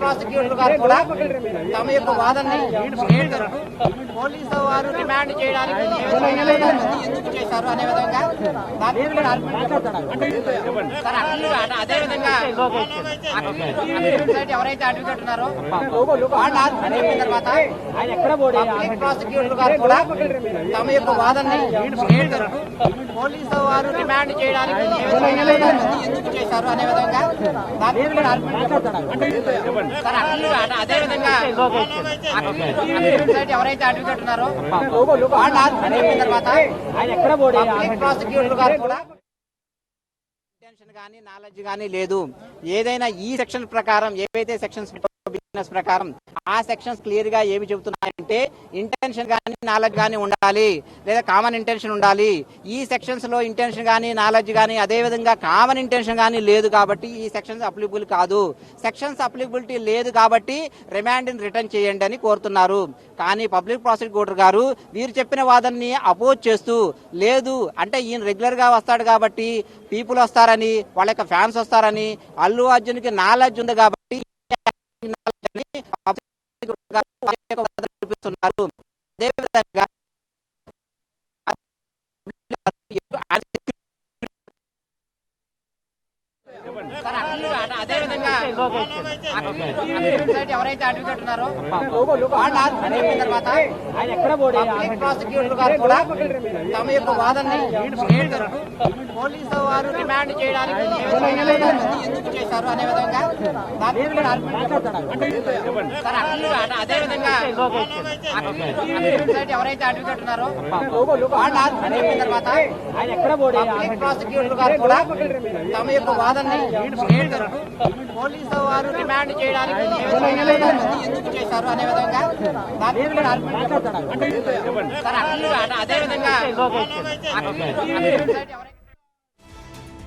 Prosecutor గారు కూడా తమ యొక్క వాదనని పోలీసు వారు రిమాండ్ చేయడానికి ఎందుకు చేశారు అనే విధంగా అదే విధంగా ఎవరైతే అడ్వకేట్ ఉన్నారో వాళ్ళు ఆత్మహత్య తర్వాత ప్రాసిక్యూటర్ గారు కూడా తమ యొక్క వాదనని పోలీసు వారు రిమాండ్ చేయడానికి ఎందుకు చేశారు అనే విధంగా అదే విధంగా ఎవరైతే అడ్వకేట్ ఉన్నారో వాళ్ళు ఆత్మహత్య తర్వాత ప్రాసిక్యూటర్ గారు కూడా ఇంటెన్షన్ గానీ నాలెడ్జ్ గానీ లేదు. ఏదైనా ఈ సెక్షన్ ప్రకారం ఏవైతే సెక్షన్స్ బిజినెస్ ప్రకారం ఆ సెక్షన్స్ క్లియర్ గా ఏమి చెబుతున్నాయంటే ఇంటెన్షన్ గానీ నాలెడ్జ్ గానీ ఉండాలి, లేదా కామన్ ఇంటెన్షన్ ఉండాలి. ఈ సెక్షన్స్ లో ఇంటెన్షన్ గానీ నాలెడ్జ్ గానీ అదే విధంగా కామన్ ఇంటెన్షన్ గానీ లేదు కాబట్టి ఈ సెక్షన్స్ అప్లికబుల్ కాదు. సెక్షన్స్ అప్లికబిలిటీ లేదు కాబట్టి రిమాండ్ రిటర్న్ చేయండి అని కోరుతున్నారు. కానీ పబ్లిక్ ప్రాసిక్యూటర్ గారు వీరు చెప్పిన వాదనని అపోజ్ చేస్తూ లేదు అంటే ఈయన రెగ్యులర్ గా వస్తాడు కాబట్టి పీపుల్ వస్తారని, వాళ్ళ యొక్క ఫ్యాన్స్ వస్తారని, అల్లు అర్జున్ కి నాలెడ్జ్ ఉంది కాబట్టి చూపిస్తున్నారు. అదేవిధంగా ఎవరైతే అడ్వకేట్ ఉన్నారో వాళ్ళు ఆత్మహత్య తర్వాత ప్రాసిక్యూటర్ గారు కూడా తమ యొక్క వాదనని పోలీసు వారు రిమాండ్ చేయడానికి ఎందుకు చేశారు అనే విధంగా అదే విధంగా ఎవరైతే అడ్వకేట్ ఉన్నారో వాళ్ళు ఆత్మహత్య తర్వాత ప్రాసిక్యూటర్ గారు కూడా తమ యొక్క వాదనని పోలీసు వారు రిమాండ్ చేయడానికి ఎందుకు చేశారు అనే విధంగా అదే విధంగా